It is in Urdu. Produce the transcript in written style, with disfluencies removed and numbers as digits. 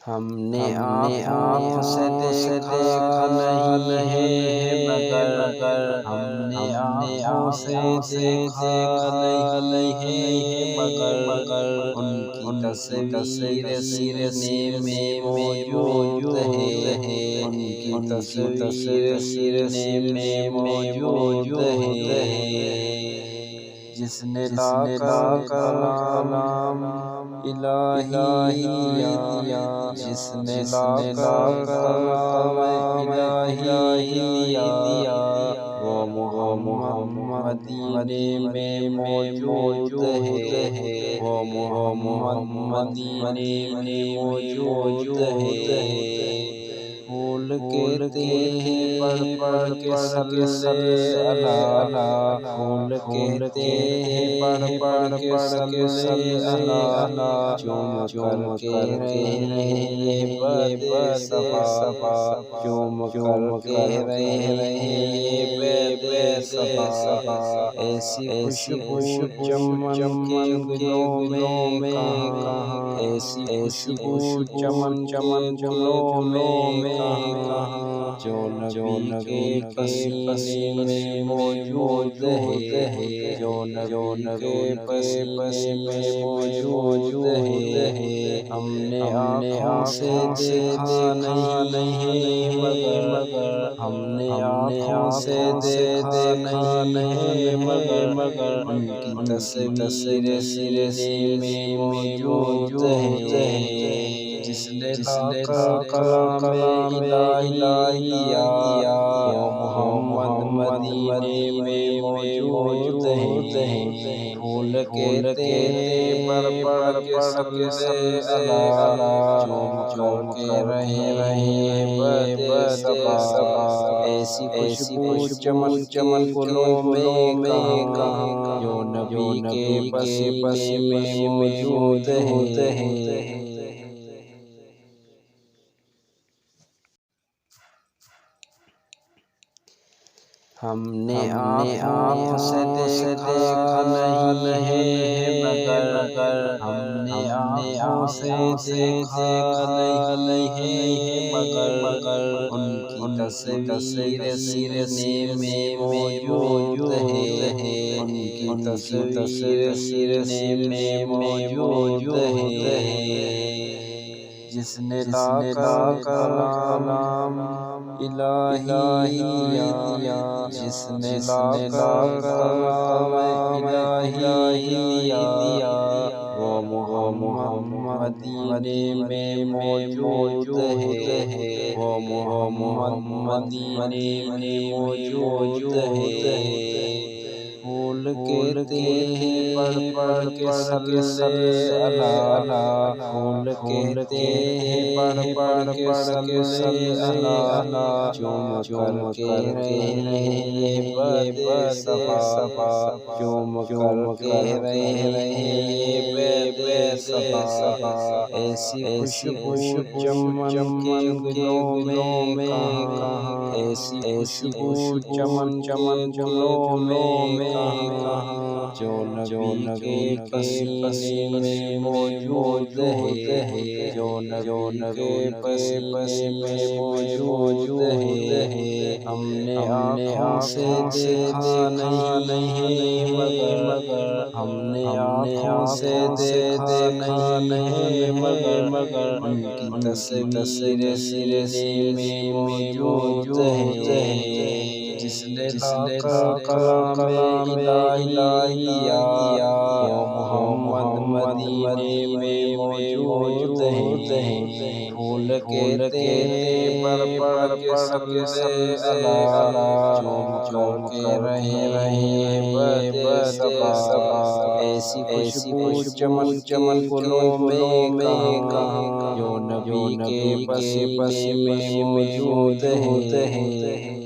ہم نے آنکھوں سے دیکھا نہیں ہے مگر ہم نے آنکھوں سے دیکھا نہیں ہے مگر ان کی تصویر سینے میں موجود ہے، ان کی تصویر سینے میں موجود ہے۔ جس نے لا کر کلام الہی دیا، جس نے لا کر کلام الہی دیا، وہ محمد مدینے میں موجود ہے، وہ محمد مدینے میں موجود ہے۔ پھول کہتے ہیں پڑھ کے صلی اللہ، پھول کہتے ہیں پڑھ کے صلی اللہ، چوم کر کہہ رہے ہیں یہ بے صبا، چوم کر کہہ رہے ہیں یہ بے صبا۔ ایسی خوشبو چمن کے گلوں میں کہاں، ایسی خوشبو چمن کے گلوں میں کہاں، جو نبی کے پسینے میں موجود ہے، جو نبی کے پسینے میں موجود ہے۔ ہم نے آنکھوں سے دیکھا نہیں مگر ہم نے آنکھوں سے دیکھا نہیں مگر ان کی تصویر سینے میں موجود ہے۔ جس نے لا کر کلام الہی دیا، وہ محمد مدینے میں موجود ہے۔ پھول کہتے ہیں پڑھ کے صلی اللہ، چوم کر کہہ رہے ہیں بے صبا۔ ایسی خوشبو چمن کے گلوں میں کہاں، جو نبی کے پسینے میں موجود ہے۔ ہم نے آنکھوں سے دیکھا نہیں ہے مگر ہم نے آنکھوں سے دیکھا نہیں ہے مگر ان کی تصویر سینے میں موجود ہے، ان کی تصویر سینے میں موجود ہے۔ جس نے لا کر کلام الہی دیا، جس نے لا کر کلام الہی دیا، وہ محمد مدینے میں موجود ہے، وہ محمد مدینے میں موجود ہے۔ پھول کہتے ہیں پڑھ کے صلی اللہ، پھول کہتے ہیں پڑھ کے صلی اللہ، چوم کر کہہ رہے ہیں یہ بے صبا، چوم کر کہہ رہے ہیں یہ بے صبا۔ ایسی خوشبو چمن کے گلوں میں کہاں، ایسی خوشبو چمن کے گلوں میں کہاں، جو نبی کے پسینے میں موجود ہے، جو نبی کے پسینے میں موجود ہے۔ ہم نے آنکھوں سے دیکھا نہیں مگر ہم نے آنکھوں سے دیکھا نہیں مگر ان کی تصویر سینے میں موجود ہے۔ جس نے لا کر کلام الہی دیا، وہ محمد مدینے میں موجود ہے۔ پھول کہتے ہیں پڑھ کے صلی اللہ، چوم کر کہہ رہے ہیں بے صبا۔ ایسی خوشبو چمن کے گلوں میں کہاں، جو نبی کے پسینے میں موجود ہے۔